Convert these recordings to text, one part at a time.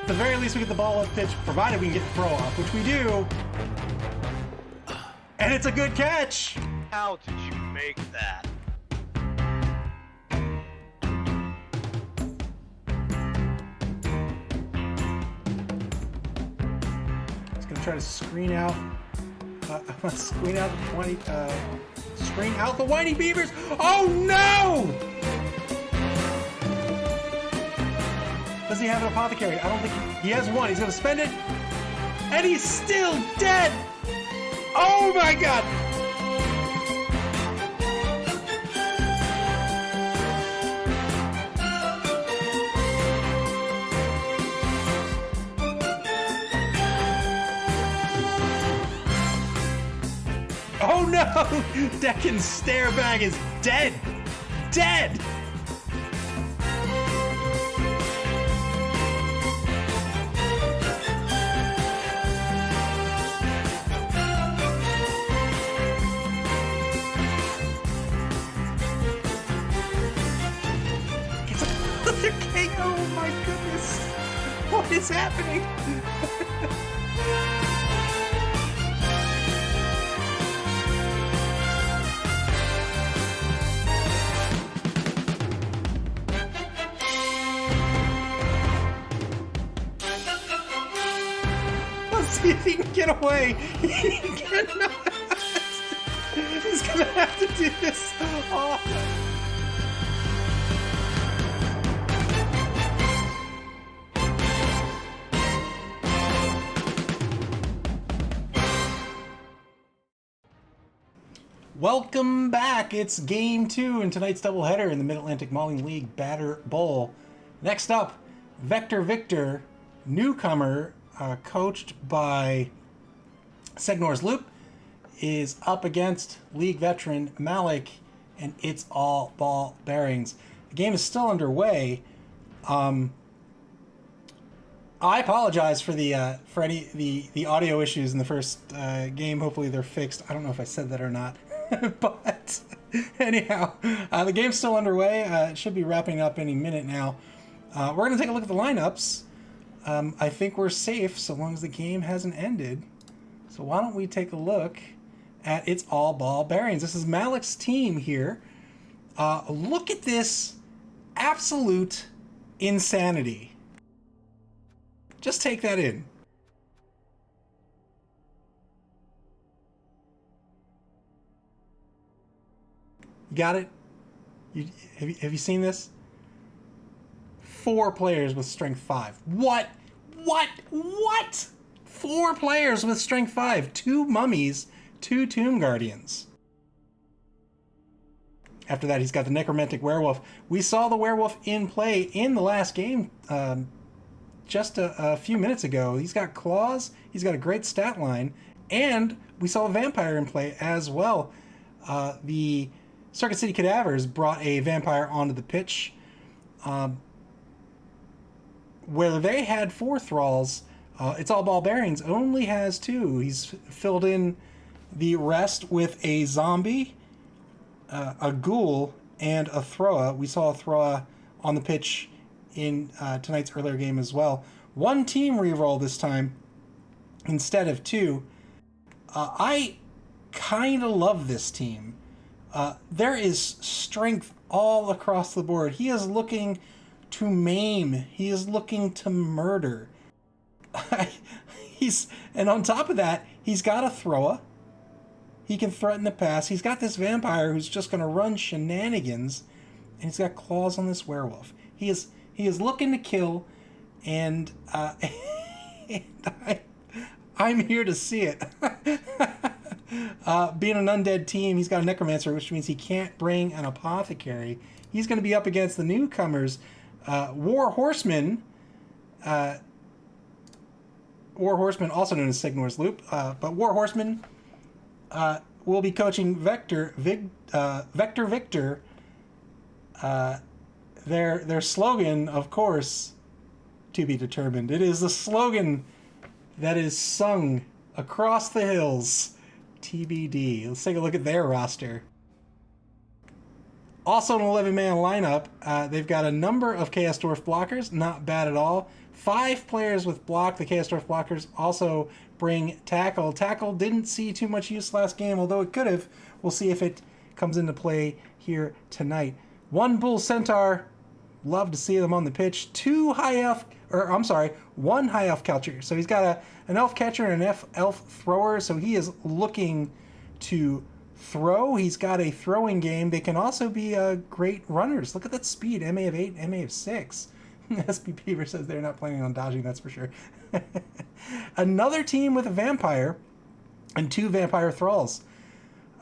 At the very least, we get the ball up pitch, provided we can get the throw off, which we do. And it's a good catch. How did you make that? He's gonna try to screen out. Screen out the Whitey Beavers. Oh no! Does he have an apothecary? I don't think he has one. He's gonna spend it, and he's still dead. Oh my god! Oh no! Deccan's stare bag is dead! Dead! It's another king! Oh my goodness! What is happening? See if he can get away. He cannot. He's gonna have to do this. Oh. Welcome back. It's game 2 in tonight's doubleheader in the Mid-Atlantic Mauling League Batter Bowl. Next up, Vector Victor, newcomer, coached by Segnor's Loop, is up against league veteran Malik, and it's all ball bearings. The game is still underway. I apologize for the audio issues in the first game. Hopefully they're fixed. I don't know if I said that or not, but anyhow, the game's still underway. It should be wrapping up any minute now. We're going to take a look at the lineups. I think we're safe so long as the game hasn't ended. So why don't we take a look at It's All Ball Bearings. This is Malik's team here. Look at this absolute insanity. Just take that in. You got it? Have you seen this? 4 players with strength 5. What? 4 players with strength 5. 2 mummies, 2 tomb guardians. After that, he's got the necromantic werewolf. We saw the werewolf in play in the last game just a few minutes ago. He's got claws. He's got a great stat line. And we saw a vampire in play as well. The Circuit City Cadavers brought a vampire onto the pitch. Where they had 4 thralls, It's All Ball Bearings only has 2. He's filled in the rest with a zombie, a ghoul, and a throa. We saw a throa on the pitch in tonight's earlier game as well. 1 team reroll this time instead of 2. I kind of love this team. There is strength all across the board. He is looking to maim. He is looking to murder. And on top of that, he's got a thrower. He can threaten the pass. He's got this vampire who's just going to run shenanigans, and he's got claws on this werewolf. He is looking to kill, and I'm here to see it. Being an undead team, he's got a necromancer, which means he can't bring an apothecary. He's going to be up against the newcomers. War Horseman, also known as Segnor's Loop, but War Horseman will be coaching Vector Victor. Their slogan, of course, to be determined. It is the slogan that is sung across the hills. TBD. Let's take a look at their roster. Also an 11-man lineup. They've got a number of Chaos Dwarf blockers. Not bad at all. 5 players with block. The Chaos Dwarf blockers also bring tackle. Tackle didn't see too much use last game, although it could have. We'll see if it comes into play here tonight. 1 Bull Centaur. Love to see them on the pitch. 1 high elf catcher. So he's got an elf catcher and an elf thrower. So he is looking to throw. He's got a throwing game. They can also be great runners. Look at that speed. MA of 8, MA of 6. SB Beaver says they're not planning on dodging, that's for sure. Another team with a vampire and 2 vampire thralls.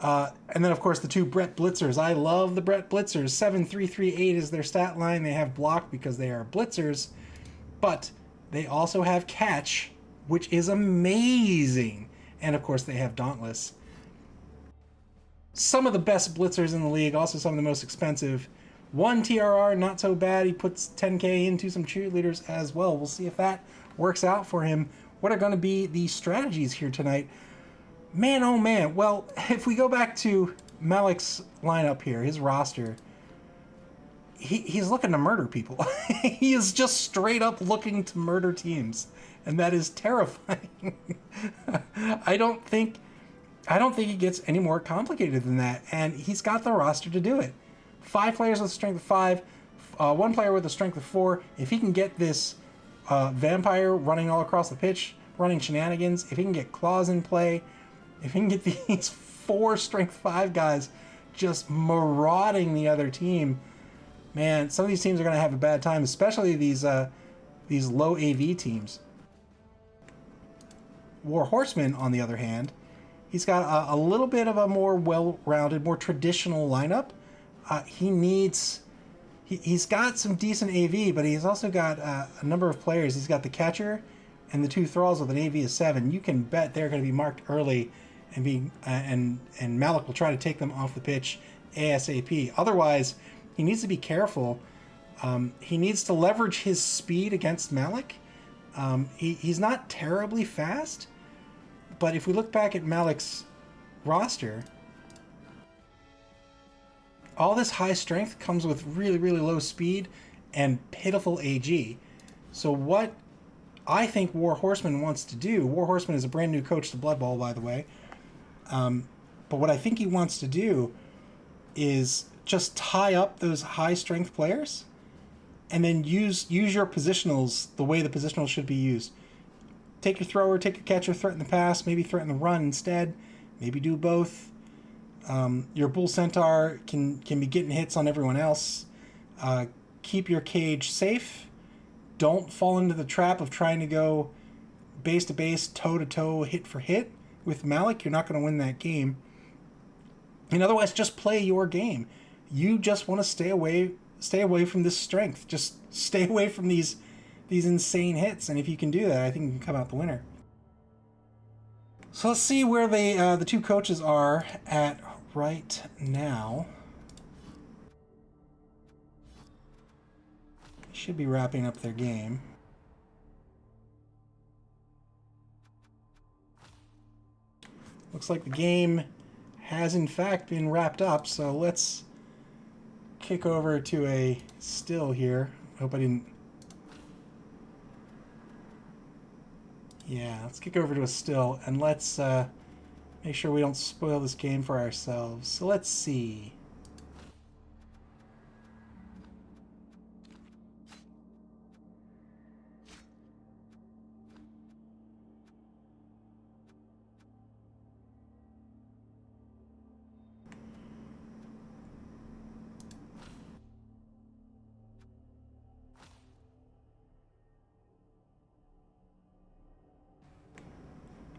And then, of course, the 2 Brett Blitzers. I love the Brett Blitzers. 7338 is their stat line. They have block because they are Blitzers. But they also have catch, which is amazing. And, of course, they have Dauntless. Some of the best Blitzers in the league, also some of the most expensive. 1 TRR, not so bad. He puts 10k into some cheerleaders as well. We'll see if that works out for him. What are going to be the strategies here tonight? Man, oh man. Well, if we go back to Malik's lineup here, his roster, he's looking to murder people. He is just straight up looking to murder teams. And that is terrifying. I don't think it gets any more complicated than that. And he's got the roster to do it. 5 players with a strength of 5, 1 player with a strength of 4. If he can get this vampire running all across the pitch, running shenanigans, if he can get claws in play, if he can get these 4 strength 5 guys just marauding the other team, man, some of these teams are going to have a bad time, especially these low AV teams. War Horseman, on the other hand, he's got a little bit of a more well-rounded, more traditional lineup. He's got some decent AV, but he's also got a number of players. He's got the catcher and the 2 thralls with an AV of 7. You can bet they're going to be marked early, and Malik will try to take them off the pitch ASAP. Otherwise, he needs to be careful. He needs to leverage his speed against Malik. He's not terribly fast, but if we look back at Malik's roster, all this high strength comes with really, really low speed and pitiful AG. So what I think War Horseman wants to do, War Horseman is a brand new coach to Blood Bowl, by the way, but what I think he wants to do is just tie up those high strength players and then use your positionals the way the positionals should be used. Take your thrower, take your catcher, threaten the pass, maybe threaten the run instead, maybe do both. Your Bull Centaur can be getting hits on everyone else. Keep your cage safe. Don't fall into the trap of trying to go base to base, toe to toe, hit for hit with Malik. You're not going to win that game. And otherwise, just play your game. You just want to stay away from this strength. Just stay away from these insane hits. And if you can do that, I think you can come out the winner. So let's see where the 2 coaches are at right now. Should be wrapping up their game. Looks like the game has in fact been wrapped up, so let's kick over to a still here. Hope I didn't... Yeah, let's kick over to a still, and let's make sure we don't spoil this game for ourselves. So let's see.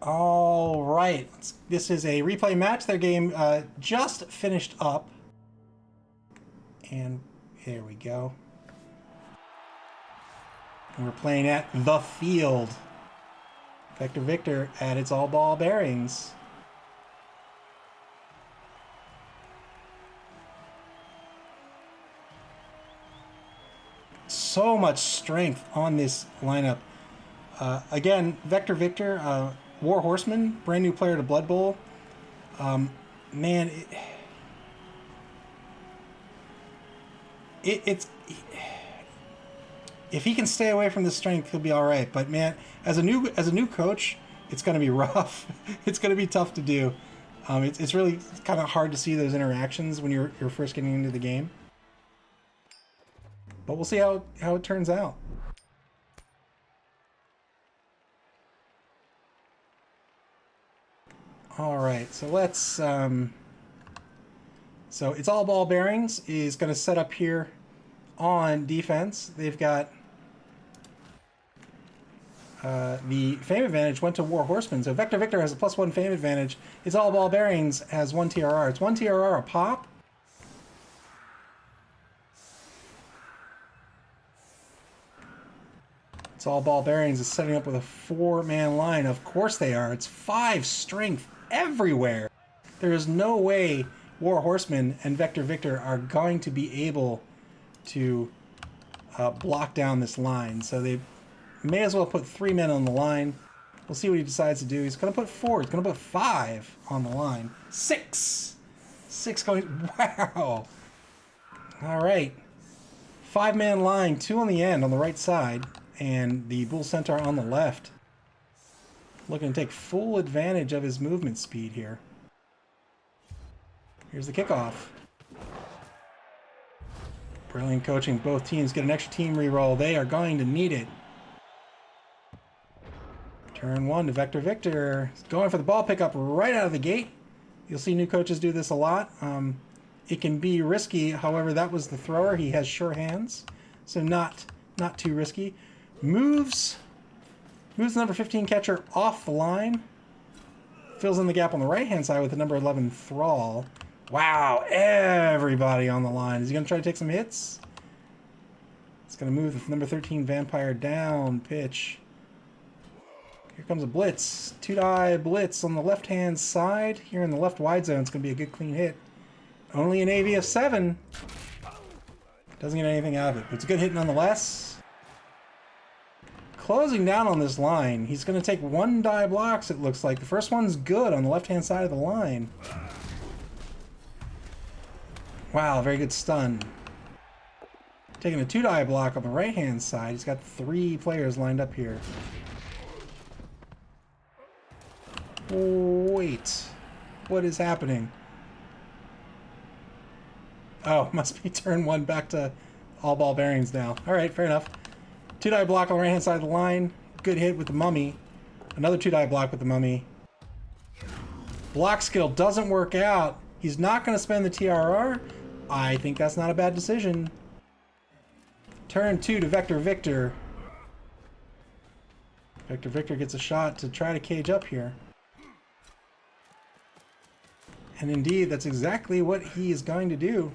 All right, this is a replay match. Their game just finished up. And there we go. And we're playing at the field. Vector Victor at its all ball bearings. So much strength on this lineup. Again, Vector Victor, War Horseman, brand new player to Blood Bowl. Man, it's if he can stay away from the strength, he'll be all right. But man, as a new coach, it's going to be rough. It's going to be tough to do. It's really kind of hard to see those interactions when you're first getting into the game. But we'll see how it turns out. All right, so let's. So it's all ball bearings is going to set up here on defense. They've got the fame advantage went to War Horseman. So Vector Victor has a +1 fame advantage. It's all ball bearings has 1 TRR. It's 1 TRR a pop. It's all ball bearings is setting up with a 4-man line. Of course they are. It's 5 strength everywhere. There is no way War Horseman and Vector Victor are going to be able to block down this line. So they may as well put 3 men on the line. We'll see what he decides to do. He's going to put 4. He's going to put 5 on the line. 6! 6 going... Wow! All right. 5-man line, 2 on the end on the right side, and the Bull Centaur on the left. Looking to take full advantage of his movement speed here. Here's the kickoff. Brilliant coaching. Both teams get an extra team reroll. They are going to need it. Turn 1 to Vector Victor. He's going for the ball pickup right out of the gate. You'll see new coaches do this a lot. It can be risky. However, that was the thrower. He has sure hands, so not too risky. Moves the number 15 catcher off the line. Fills in the gap on the right-hand side with the number 11 Thrall. Wow, everybody on the line. Is he going to try to take some hits? It's going to move the number 13 Vampire down. Pitch. Here comes a blitz. 2-die blitz on the left-hand side. Here in the left wide zone, it's going to be a good clean hit. Only an AV of 7. Doesn't get anything out of it, but it's a good hit nonetheless. Closing down on this line. He's going to take 1 die blocks, it looks like. The first one's good on the left-hand side of the line. Wow, very good stun. Taking a 2-die block on the right-hand side. He's got 3 players lined up here. Wait. What is happening? Oh, must be turn 1 back to all ball bearings now. Alright, fair enough. 2-die block on the right-hand side of the line. Good hit with the mummy. Another 2-die block with the mummy. Block skill doesn't work out. He's not going to spend the TRR. I think that's not a bad decision. Turn 2 to Vector Victor. Vector Victor gets a shot to try to cage up here. And indeed, that's exactly what he is going to do.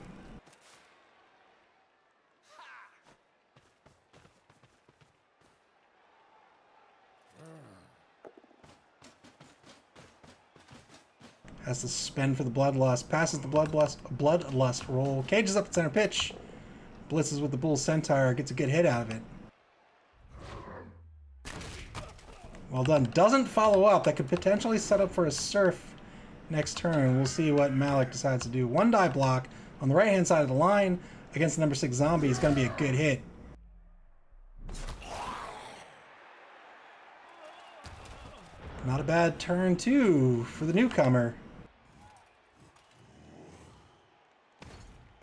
Has to spend for the Bloodlust. Passes the Bloodlust roll. Cages up the center pitch. Blitzes with the Bull Centaur. Gets a good hit out of it. Well done. Doesn't follow up. That could potentially set up for a surf next turn. We'll see what Malik decides to do. 1-die block on the right-hand side of the line against the number 6 zombie is going to be a good hit. Not a bad turn, too, for the newcomer.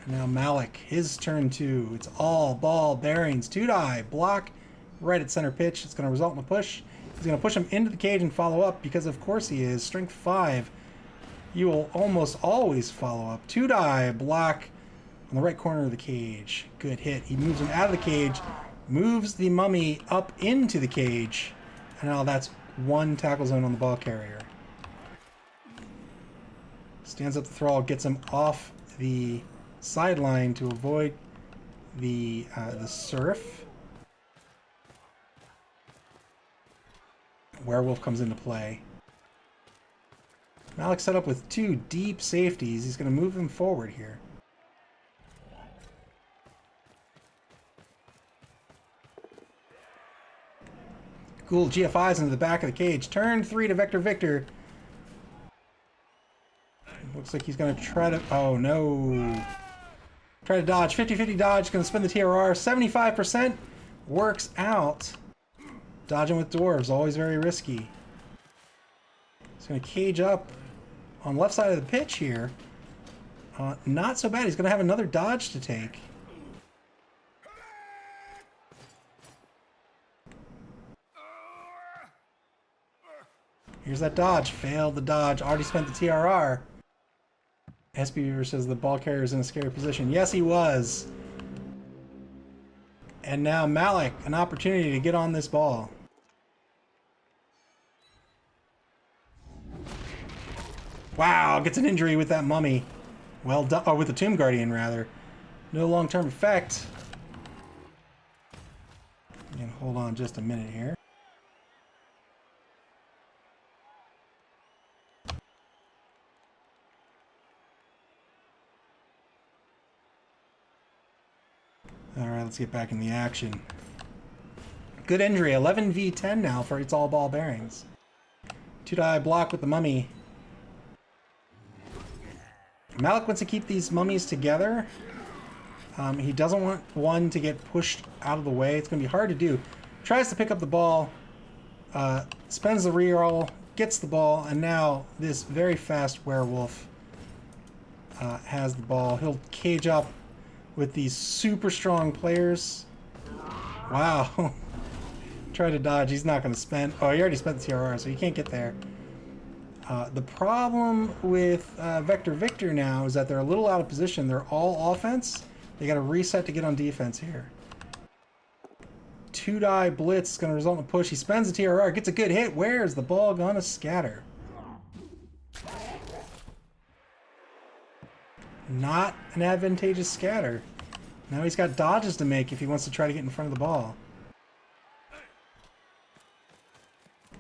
And now Malik, his turn 2. It's all ball bearings. 2-die block right at center pitch. It's going to result in a push. He's going to push him into the cage and follow up because, of course, he is. Strength 5. You will almost always follow up. 2-die block on the right corner of the cage. Good hit. He moves him out of the cage, moves the mummy up into the cage, and now that's 1 tackle zone on the ball carrier. Stands up the Thrall, gets him off the sideline to avoid the surf. Werewolf comes into play. Malik set up with 2 deep safeties. He's going to move them forward here. Ghoul GFIs into the back of the cage. Turn 3 to Vector Victor. Looks like he's going to try to... Oh, no. Try to dodge. 50-50 dodge. Going to spin the TRR. 75%. Works out. Dodging with dwarves. Always very risky. He's going to cage up on left side of the pitch here. Not so bad. He's going to have another dodge to take. Here's that dodge. Failed the dodge. Already spent the TRR. SB Beaver says the ball carrier is in a scary position. Yes, he was. And now Malik, an opportunity to get on this ball. Wow, gets an injury with that mummy. Well done. Oh, with the Tomb Guardian, rather. No long-term effect. And hold on just a minute here. Alright, let's get back in the action. Good injury. 11v10 now for It's All Ball Bearings. 2-die block with the mummy. Malik wants to keep these mummies together. He doesn't want one to get pushed out of the way. It's going to be hard to do. Tries to pick up the ball. Spends the reroll. Gets the ball. And now this very fast werewolf has the ball. He'll cage up with these super strong players. Wow. Try to dodge. He's not going to spend... Oh, he already spent the TRR, so he can't get there. The problem with Vector Victor now is that they're a little out of position. They're all offense. They got to reset to get on defense here. 2-die blitz is going to result in a push. He spends the TRR, gets a good hit. Where is the ball going to scatter? Not an advantageous scatter. Now he's got dodges to make if he wants to try to get in front of the ball.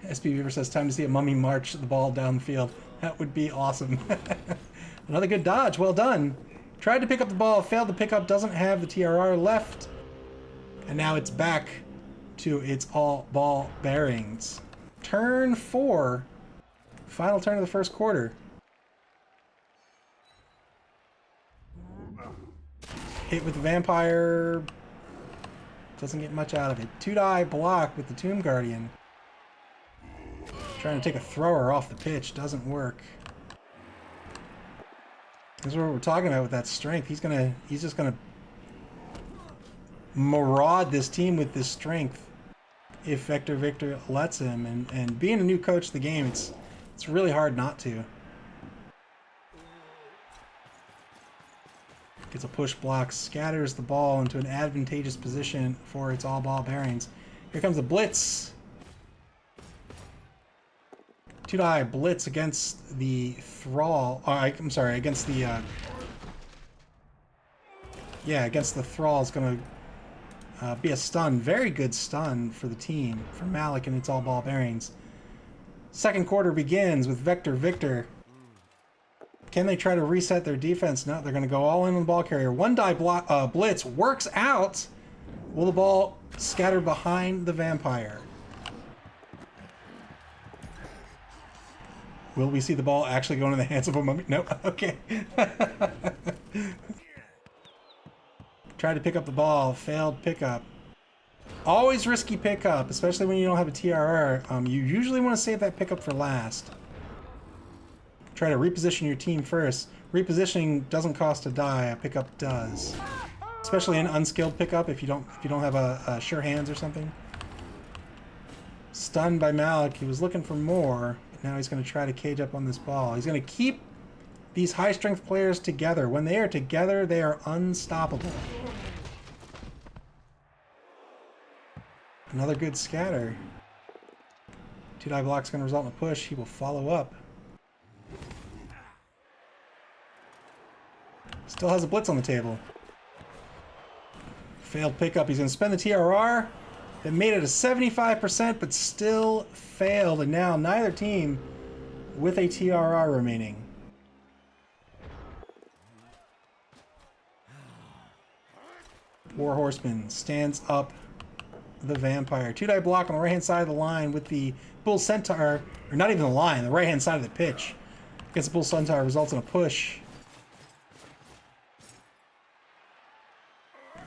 SB Beaver says, time to see a mummy march the ball down the field. That would be awesome. Another good dodge. Well done. Tried to pick up the ball, failed to pick up, doesn't have the TRR left. And now it's back to It's All Ball Bearings. Turn 4. Final turn of the first quarter. Hit with the vampire. Doesn't get much out of it. 2-die block with the Tomb Guardian. Trying to take a thrower off the pitch. Doesn't work. This is what we're talking about with that strength. He's just gonna maraud this team with this strength if Vector Victor lets him. And being a new coach of the game, it's really hard not to. Gets a push block, scatters the ball into an advantageous position for It's All Ball Bearings. Here comes the blitz. 2-die blitz against the Thrall. I'm sorry, against the... yeah, against the Thrall is going to be a stun. Very good stun for the team, for Malik and It's All Ball Bearings. Second quarter begins with Vector Victor. Can they try to reset their defense? No, they're going to go all in on the ball carrier. 1-die blitz works out. Will the ball scatter behind the vampire? Will we see the ball actually go into the hands of a mummy? No. Okay. Tried to pick up the ball. Failed pickup. Always risky pickup, especially when you don't have a TRR. You usually want to save that pickup for last. Try to reposition your team first. Repositioning doesn't cost a die. A pickup does. Especially an unskilled pickup if you don't have a sure hands or something. Stunned by Malik. He was looking for more. Now he's going to try to cage up on this ball. He's going to keep these high-strength players together. When they are together, they are unstoppable. Another good scatter. 2-die block's going to result in a push. He will follow up. Still has a blitz on the table. Failed pickup. He's going to spend the TRR. It made it a 75%, but still failed. And now neither team with a TRR remaining. War Horseman stands up the vampire. 2-die block on the right-hand side of the line with the Bull Centaur, or not even the line, the right-hand side of the pitch. Against the Bull Centaur results in a push.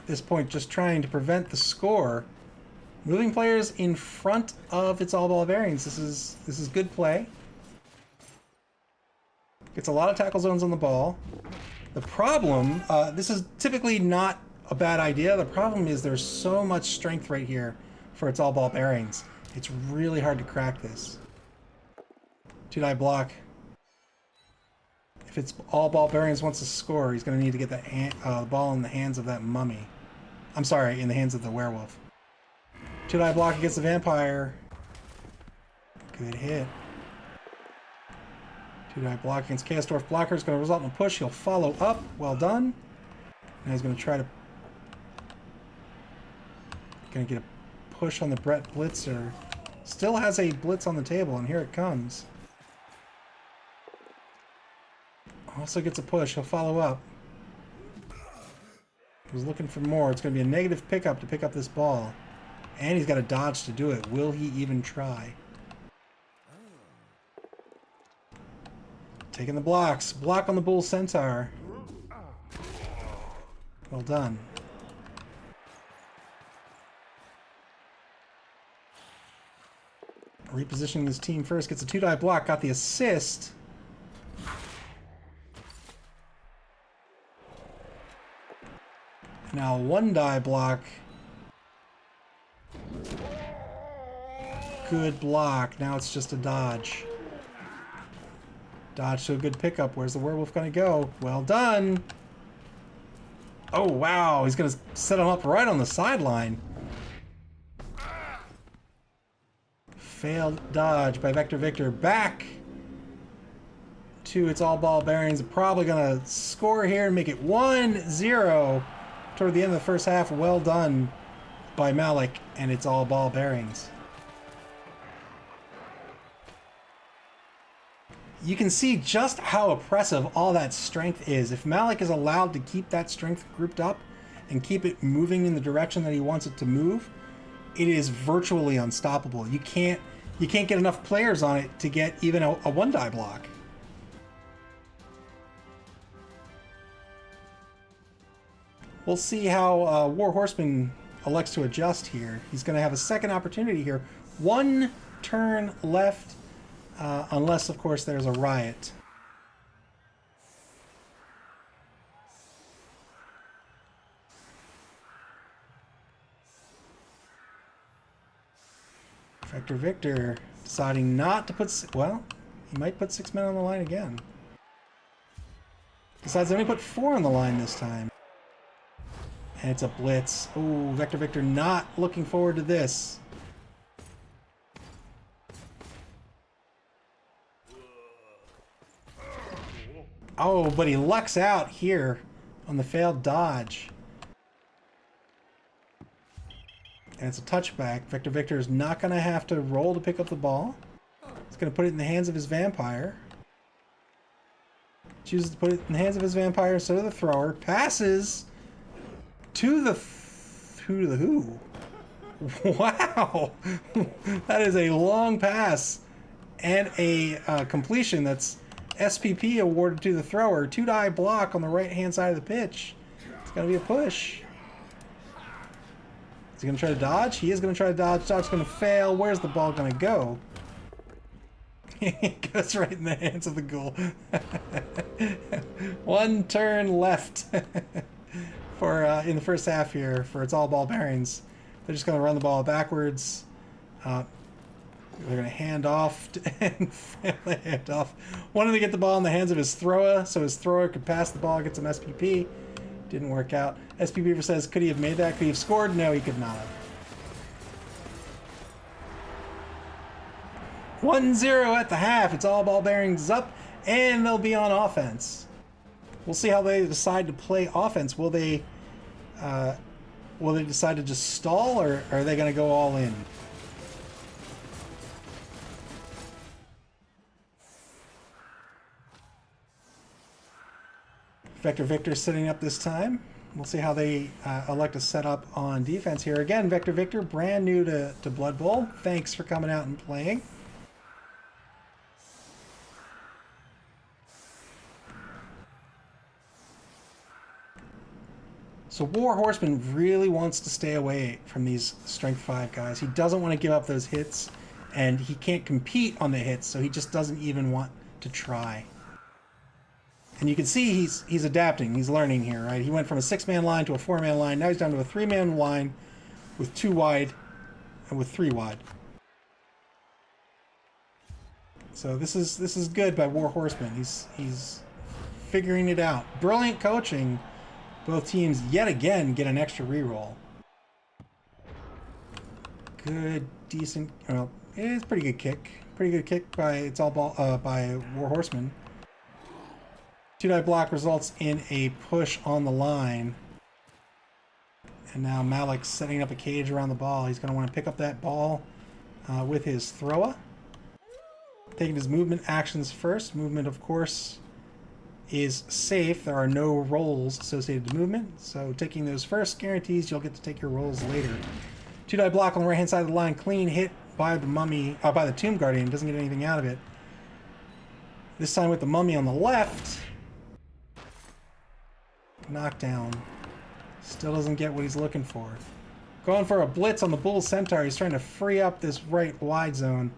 this point, just trying to prevent the score. Moving players in front of its all ball bearings. This is good play. Gets a lot of tackle zones on the ball. The problem, this is typically not a bad idea. The problem is there's so much strength right here for its all ball bearings. It's really hard to crack this. 2-die block. If it's all ball bearings wants to score, he's going to need to get the ball in the hands of that mummy. I'm sorry, in the hands of the werewolf. 2-die block against the vampire. Good hit. 2-die block against Chaos Dwarf blocker is going to result in a push. He'll follow up. Well done. Now he's going to try to... Going to get a push on the Brett Blitzer. Still has a blitz on the table, and here it comes. Also gets a push. He'll follow up. He was looking for more. It's going to be a negative pickup to pick up this ball. And he's got a dodge to do it. Will he even try? Taking the blocks. Block on the Bull Centaur. Well done. Repositioning his team first. Gets a 2-die block. Got the assist. Now 1-die block. Good block. Now it's just a dodge. Dodge to a good pickup. Where's the werewolf going to go? Well done. Oh, wow. He's going to set him up right on the sideline. Failed dodge by Vector Victor. Back to its all ball bearings. Probably going to score here and make it 1-0 toward the end of the first half. Well done by Malik and its all ball bearings. You can see just how oppressive all that strength is. If Malik is allowed to keep that strength grouped up and keep it moving in the direction that he wants it to move, it is virtually unstoppable. You can't get enough players on it to get even a 1-die block. We'll see how War Horseman elects to adjust here. He's going to have a second opportunity here. 1 turn left. Unless, of course, there's a riot. Vector Victor deciding not to put... Well, he might put 6 men on the line again. Decides to only put 4 on the line this time. And it's a blitz. Ooh, Vector Victor not looking forward to this. Oh, but he lucks out here on the failed dodge. And it's a touchback. Vector Victor is not going to have to roll to pick up the ball. He's going to put it in the hands of his vampire. Chooses to put it in the hands of his vampire instead of the thrower. Passes to the... who? Wow! That is a long pass and a completion that's... SPP awarded to the thrower. 2-die block on the right-hand side of the pitch. It's going to be a push. Is he going to try to dodge? He is going to try to dodge. Dodge's going to fail. Where's the ball going to go? It goes right in the hands of the goal. 1 turn left for in the first half here for its all ball bearings. They're just going to run the ball backwards. They're going to hand off and hand off. Wanted to get the ball in the hands of his thrower, so his thrower could pass the ball, get some SPP. Didn't work out. SPP says, could he have made that? Could he have scored? No, he could not have. 1-0 at the half. It's all ball bearings up, and they'll be on offense. We'll see how they decide to play offense. Will they decide to just stall, or are they going to go all in? Vector Victor sitting up this time. We'll see how they elect to set up on defense here. Again, Vector Victor, brand new to Blood Bowl. Thanks for coming out and playing. So War Horseman really wants to stay away from these Strength 5 guys. He doesn't want to give up those hits, and he can't compete on the hits, so he just doesn't even want to try. And you can see he's adapting, he's learning here, right? He went from a 6-man line to a 4-man line, now he's down to a 3-man line with 2 wide and with 3 wide. So this is good by War Horseman. He's figuring it out. Brilliant coaching. Both teams yet again get an extra reroll. Good, decent. Well, it's pretty good kick. Pretty good kick by by War Horseman. 2-die block results in a push on the line. And now Malik's setting up a cage around the ball. He's going to want to pick up that ball with his thrower. Taking his movement actions first. Movement, of course, is safe. There are no rolls associated with movement. So taking those first guarantees you'll get to take your rolls later. 2-die block on the right-hand side of the line. Clean hit by the mummy, by the Tomb Guardian. Doesn't get anything out of it. This time with the mummy on the left. Knockdown. Still doesn't get what he's looking for. Going for a blitz on the Bull Centaur. He's trying to free up this right wide zone.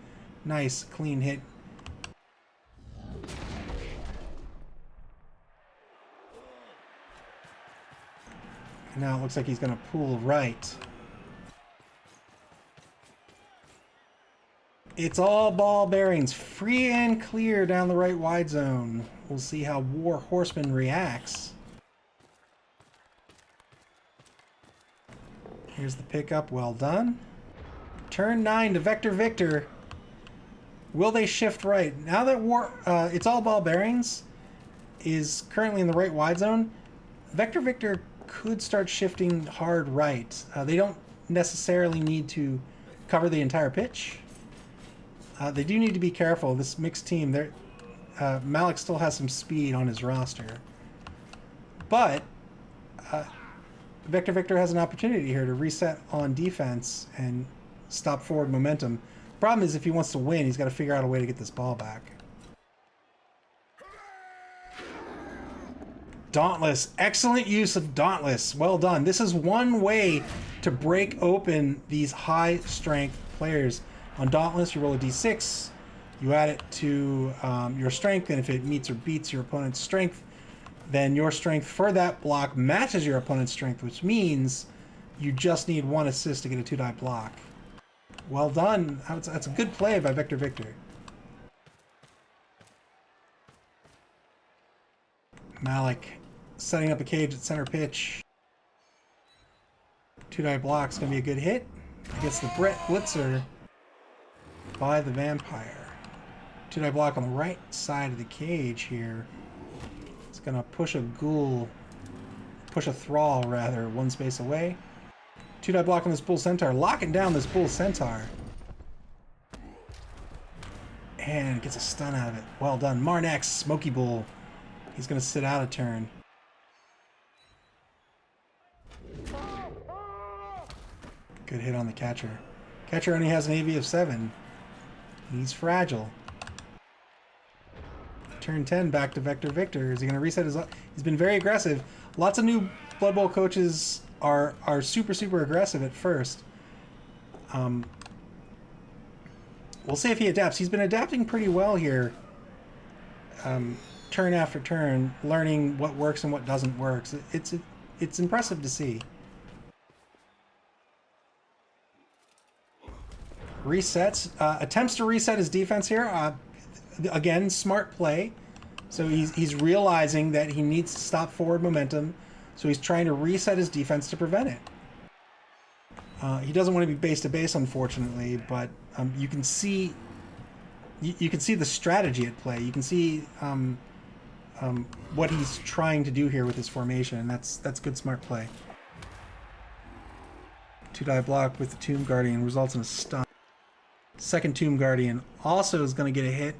Nice, clean hit. And now it looks like he's going to pull right. It's all ball bearings. Free and clear down the right wide zone. We'll see how War Horseman reacts. Here's the pickup. Well done. Turn 9 to Vector Victor. Will they shift right? Now that it's all ball bearings is currently in the right wide zone, Vector Victor could start shifting hard right. They don't necessarily need to cover the entire pitch. They do need to be careful. This mixed team, Malik still has some speed on his roster. But Vector Victor has an opportunity here to reset on defense and stop forward momentum. Problem is, if he wants to win, he's got to figure out a way to get this ball back. Dauntless. Excellent use of Dauntless. Well done. This is one way to break open these high-strength players. On Dauntless, you roll a d6. You add it to your strength, and if it meets or beats your opponent's strength, then your strength for that block matches your opponent's strength, which means you just need 1 assist to get a 2-die block. Well done. That's a good play by Vector Victor. Malik setting up a cage at center pitch. 2-die block's going to be a good hit. Gets the Brett Blitzer by the Vampire. 2-die block on the right side of the cage here. It's going to push a ghoul, push a thrall rather, 1 space away. 2-die block on this Bull Centaur, locking down this Bull Centaur. And gets a stun out of it. Well done. Marnax, Smoky Bull. He's going to sit out a turn. Good hit on the catcher. Catcher only has an AV of 7. He's fragile. Turn 10, back to Vector Victor. Is he going to reset his... He's been very aggressive. Lots of new Blood Bowl coaches are super, super aggressive at first. We'll see if he adapts. He's been adapting pretty well here. Turn after turn, learning what works and what doesn't work. It's impressive to see. Resets. Attempts to reset his defense here. Again, smart play. So he's realizing that he needs to stop forward momentum. So he's trying to reset his defense to prevent it. He doesn't want to be base to base, unfortunately, but you can see the strategy at play. You can see what he's trying to do here with his formation, and that's good, smart play. 2-die block with the Tomb Guardian results in a stun. Second Tomb Guardian also is going to get a hit.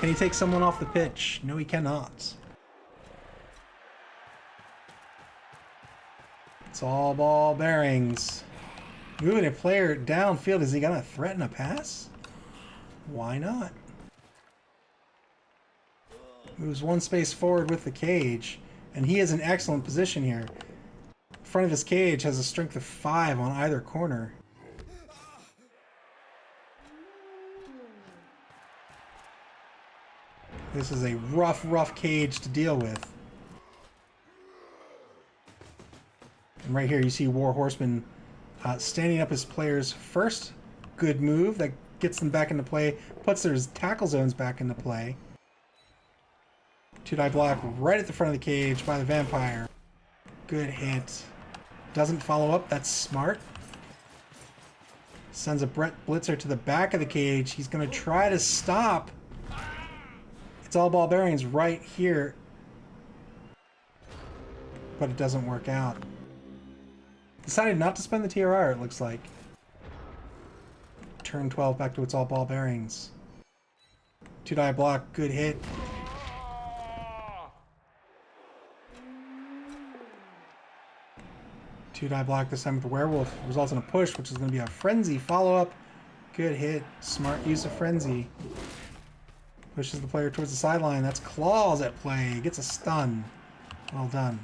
Can he take someone off the pitch? No, he cannot. It's all ball bearings. Moving a player downfield. Is he going to threaten a pass? Why not? Moves 1 space forward with the cage. And he is in excellent position here. Front of his cage has a strength of 5 on either corner. This is a rough cage to deal with. And right here you see War Horseman standing up his player's first good move that gets them back into play, puts their tackle zones back into play. 2-die block right at the front of the cage by the Vampire. Good hit. Doesn't follow up, that's smart. Sends a Brett Blitzer to the back of the cage. He's going to try to stop. It's all ball bearings right here. But it doesn't work out. Decided not to spend the TRR, it looks like. Turn 12 back to its all ball bearings. 2-die block, good hit. Two-die block this time with the Werewolf results in a push, which is going to be a Frenzy follow-up. Good hit. Smart use of Frenzy. Pushes the player towards the sideline. That's Claws at play. Gets a stun. Well done.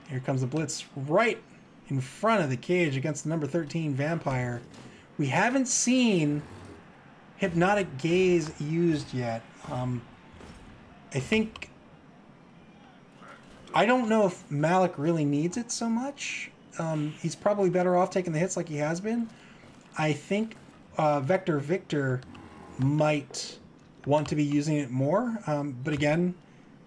Here comes the Blitz right in front of the cage against the number 13 Vampire. We haven't seen Hypnotic Gaze used yet. I don't know if Malik really needs it so much. He's probably better off taking the hits like he has been. I think Vector Victor might want to be using it more. But again,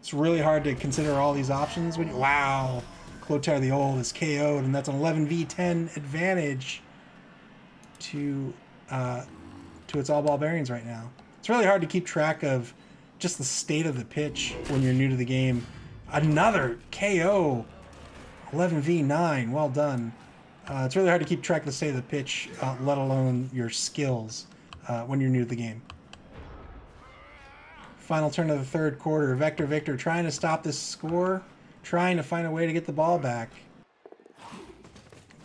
it's really hard to consider all these options. Wow, Clotaire the Old is KO'd, and that's an 11v10 advantage to its all ball bearings right now. It's really hard to keep track of just the state of the pitch when you're new to the game. Another KO. 11v9. Well done. It's really hard to keep track of the state of the pitch, let alone your skills, when you're new to the game. Final turn of the third quarter. Vector Victor trying to stop this score, trying to find a way to get the ball back.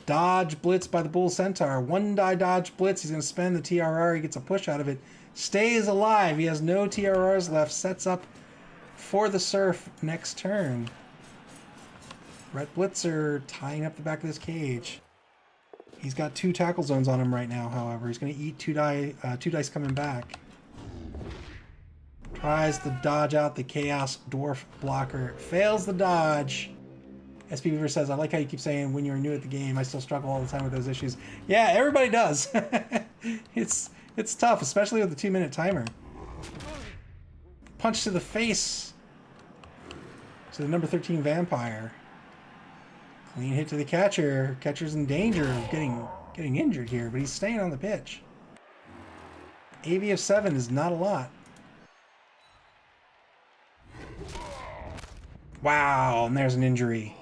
Dodge blitz by the Bull Centaur. 1-die dodge blitz. He's going to spend the TRR. He gets a push out of it. Stays alive. He has no TRRs left. Sets up for the Surf next turn. Brett Blitzer tying up the back of this cage. He's got 2 tackle zones on him right now, however. He's going to eat 2 dice coming back. Tries to dodge out the Chaos Dwarf blocker. Fails the dodge. SP Beaver says, I like how you keep saying when you're new at the game, I still struggle all the time with those issues. Yeah, everybody does. It's tough, especially with the 2-minute timer. Punch to the face to the number 13 Vampire. Clean hit to the catcher. Catcher's in danger of getting injured here, but he's staying on the pitch. AV of 7 is not a lot. Wow, and there's an injury.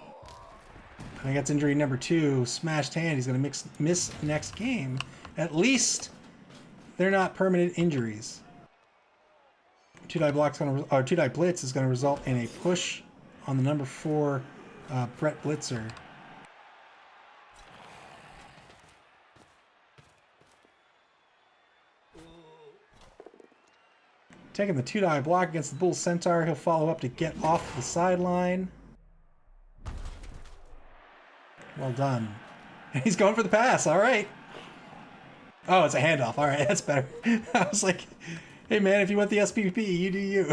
I think that's injury number 2. Smashed hand. He's going to miss next game. At least they're not permanent injuries. 2-die block's going to, or 2-die blitz is going to result in a push on the number 4 Brett Blitzer. Taking the 2-die block against the Bull Centaur, he'll follow up to get off the sideline. Well done. He's going for the pass. All right. Oh, it's a handoff. All right, that's better. I was like, hey man, if you want the SPP, you do you.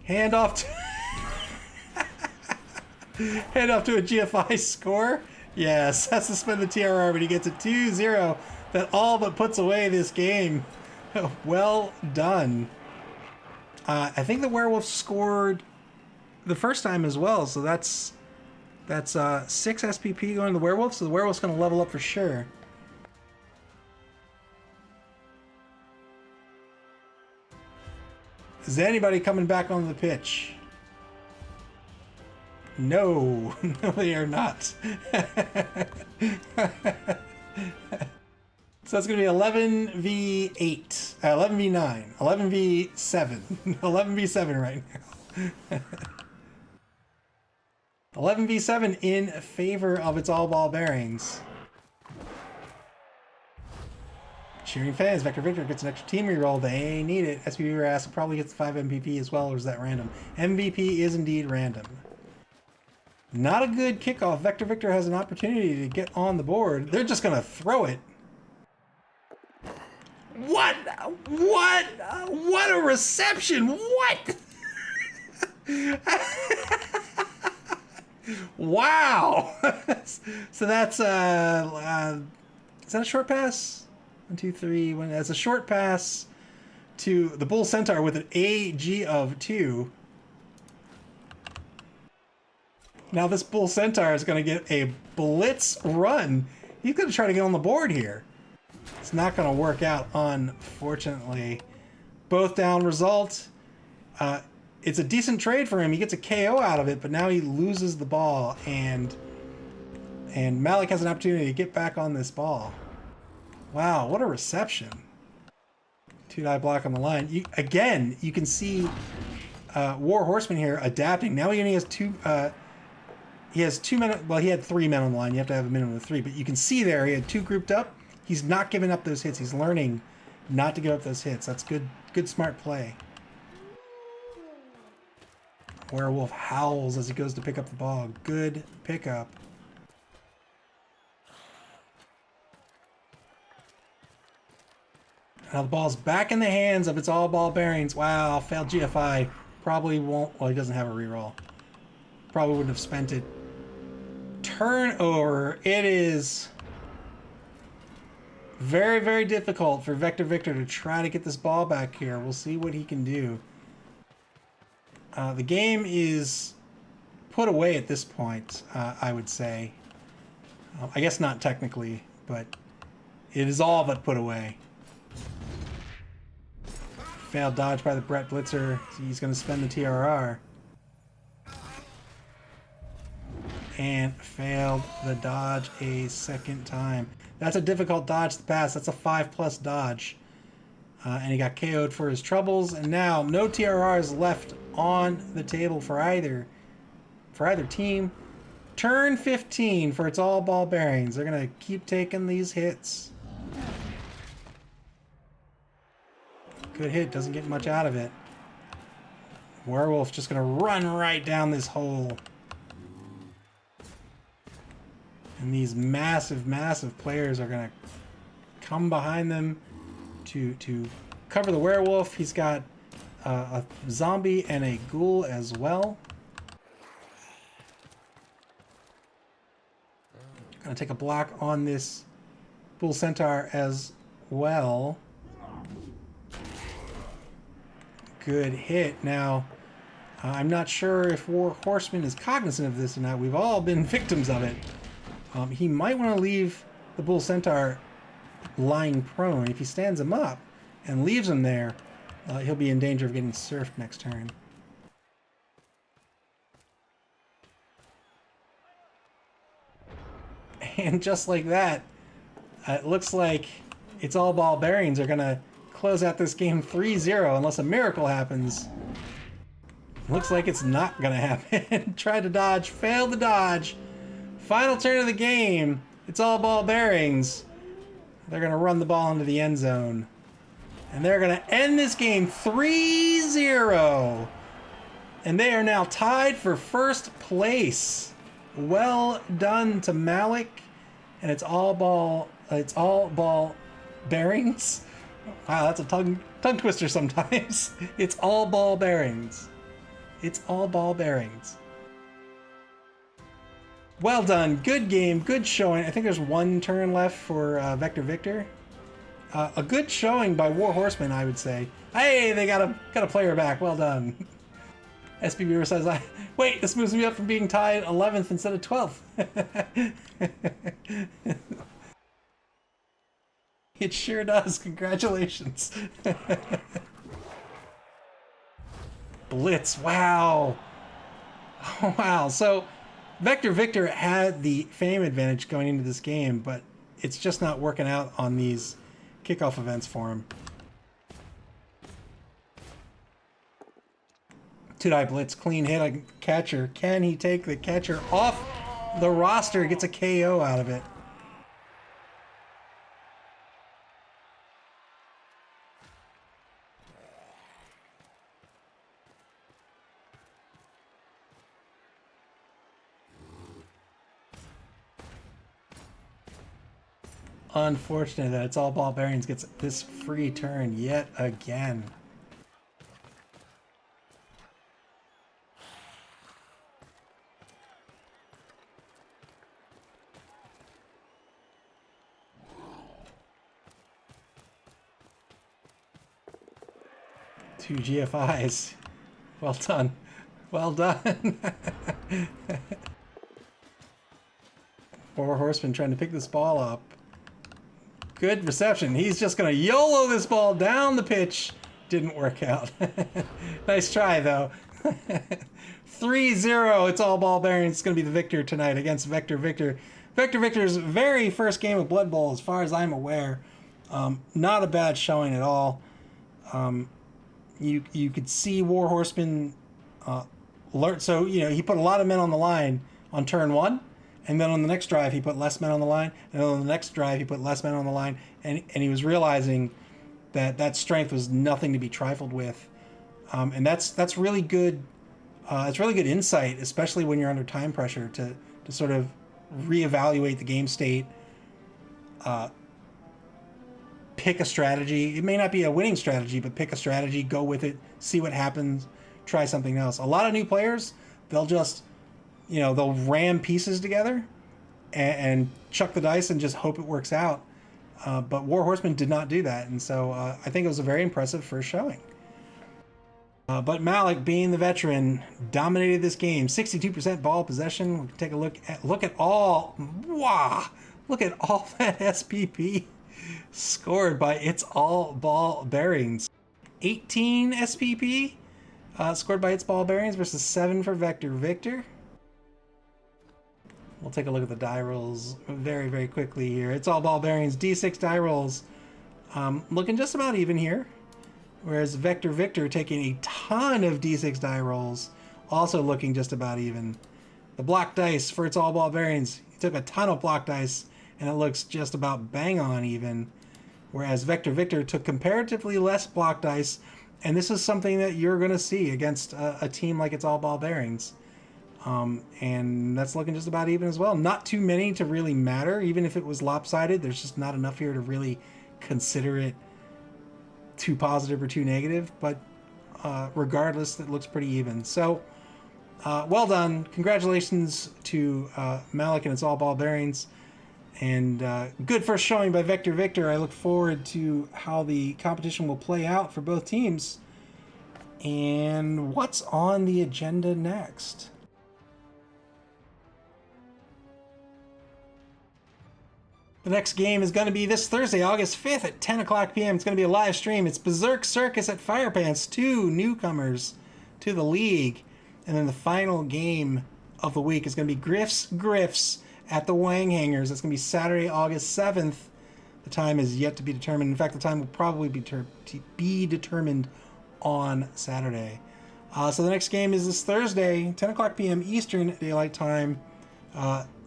Handoff to a GFI score. Yes, has to spend the TRR, but he gets a 2-0 that all but puts away this game. Well done. I think the Werewolf scored the first time as well, so that's 6 SPP going to the Werewolf, so the Werewolf's going to level up for sure. Is anybody coming back on the pitch? No, no they are not. So it's going to be 11v8, 11v9, 11v7, 11v7 right now. 11v7 in favor of its all ball bearings. Cheering fans, Vector Victor gets an extra team reroll. They need it. SPV asks probably gets 5 MVP as well, or is that random? MVP is indeed random. Not a good kickoff. Vector Victor has an opportunity to get on the board. They're just going to throw it. What? What? What a reception! What? Wow! So that's is that a short pass? 1, 2, 3. That's a short pass to the Bull Centaur with an AG of 2. Now this Bull Centaur is going to get a blitz run. He's going to try to get on the board here. It's not going to work out, unfortunately. Both down result. It's a decent trade for him. He gets a KO out of it, but now he loses the ball, and Malik has an opportunity to get back on this ball. Wow, what a reception. 2-die block on the line. Again, you can see War Horseman here adapting. Now he only has he has 2 men. Well, he had 3 men on the line. You have to have a minimum of 3, but you can see there he had 2 grouped up. He's not giving up those hits. He's learning not to give up those hits. That's good smart play. Werewolf howls as he goes to pick up the ball. Good pickup. Now the ball's back in the hands of its all ball bearings. Wow, failed GFI. Probably won't. Well, he doesn't have a reroll. Probably wouldn't have spent it. Turnover. It is very, very difficult for Vector Victor to try to get this ball back here. We'll see what he can do. The game is put away at this point, I would say. I guess not technically, but it is all but put away. Failed dodge by the Brett Blitzer. He's going to spend the TRR. And failed the dodge a second time. That's a difficult dodge to pass. That's a 5+ dodge. And he got KO'd for his troubles. And now no TRRs left on the table for either team. Turn 15 for its all ball bearings. They're going to keep taking these hits. Good hit. Doesn't get much out of it. Werewolf just going to run right down this hole. And these massive, massive players are going to come behind them to cover the werewolf. He's got a zombie and a ghoul as well. Going to take a block on this Bull Centaur as well. Good hit. Now, I'm not sure if War Horseman is cognizant of this or not. We've all been victims of it. He might want to leave the Bull Centaur lying prone. If he stands him up and leaves him there, he'll be in danger of getting surfed next turn. And just like that, it looks like its all ball bearings are going to close out this game 3-0 unless a miracle happens. Looks like it's not going to happen. Tried to dodge, failed to dodge. Final turn of the game. It's all ball bearings. They're going to run the ball into the end zone. And they're going to end this game 3-0. And they are now tied for first place. Well done to Malik. And it's all ball bearings. Wow, that's a tongue twister sometimes. It's all ball bearings. It's all ball bearings. Well done. Good game. Good showing. I think there's 1 turn left for Vector Victor. A good showing by War Horseman, I would say. Hey, they got a player back. Well done. SB says, wait, this moves me up from being tied 11th instead of 12th. It sure does. Congratulations. Blitz. Wow. Oh, wow. So Vector Victor had the fame advantage going into this game, but it's just not working out on these kickoff events for him. 2-die blitz, clean hit on catcher. Can he take the catcher off the roster? Gets a KO out of it. Unfortunate that It's All Ball Bearings gets this free turn yet again. Two GFIs. Well done. Well done. Four Horsemen trying to pick this ball up. Good reception. He's just going to YOLO this ball down the pitch. Didn't work out. Nice try, though. 3-0. It's All Ball Bearings. It's going to be the victor tonight against Vector Victor. Vector Victor's very first game of Blood Bowl, as far as I'm aware. Not a bad showing at all. You could see War Horseman alert. So, you know, he put a lot of men on the line on turn one. And then on the next drive, he put less men on the line. And then on the next drive, he put less men on the line. And he was realizing that that strength was nothing to be trifled with. And that's really good. It's really good insight, especially when you're under time pressure, to sort of reevaluate the game state, pick a strategy. It may not be a winning strategy, but pick a strategy, go with it, see what happens, try something else. A lot of new players, they'll just, you know, they'll ram pieces together and chuck the dice and just hope it works out. But War Horseman did not do that, and so I think it was a very impressive first showing. But Malik, being the veteran, dominated this game. 62% ball possession. We can take a look at all. Wow! Look at all that SPP scored by It's All Ball Bearings. 18 SPP scored by It's Ball Bearings versus 7 for Vector Victor. We'll take a look at the die rolls very, very quickly here. It's All Ball Bearings, D6 die rolls. Looking just about even here. Whereas Vector Victor taking a ton of D6 die rolls, also looking just about even. The block dice for It's All Ball Bearings, he took a ton of block dice, and it looks just about bang on even. Whereas Vector Victor took comparatively less block dice, and this is something that you're going to see against a team like It's All Ball Bearings. And that's looking just about even as well. Not too many to really matter. Even if it was lopsided, there's just not enough here to really consider it too positive or too negative. But regardless, it looks pretty even. So well done. Congratulations to Malik and It's All Ball Bearings. And good first showing by Vector Victor. I look forward to how the competition will play out for both teams. And what's on the agenda next? The next game is going to be this Thursday, August 5th at 10 o'clock p.m. It's going to be a live stream. It's Berserk Circus at Firepants, 2 newcomers to the league. And then the final game of the week is going to be Griffs at the Wang Hangers. It's going to be Saturday, August 7th. The time is yet to be determined. In fact, the time will probably be determined on Saturday. So the next game is this Thursday, 10 o'clock p.m. Eastern Daylight Time.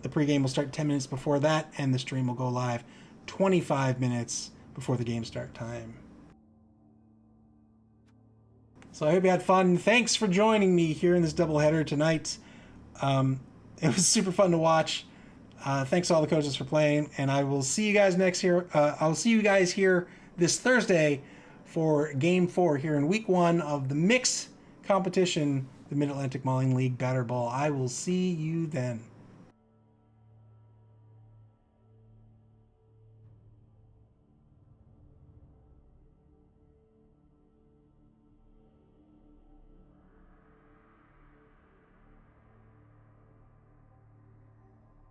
The pregame will start 10 minutes before that, and the stream will go live 25 minutes before the game start time. So I hope you had fun. Thanks for joining me here in this doubleheader tonight. It was super fun to watch. Thanks to all the coaches for playing, and I will see you guys I'll see you guys here this Thursday for Game 4 here in Week 1 of the mixed competition, the Mid-Atlantic Mauling League Batter Ball. I will see you then.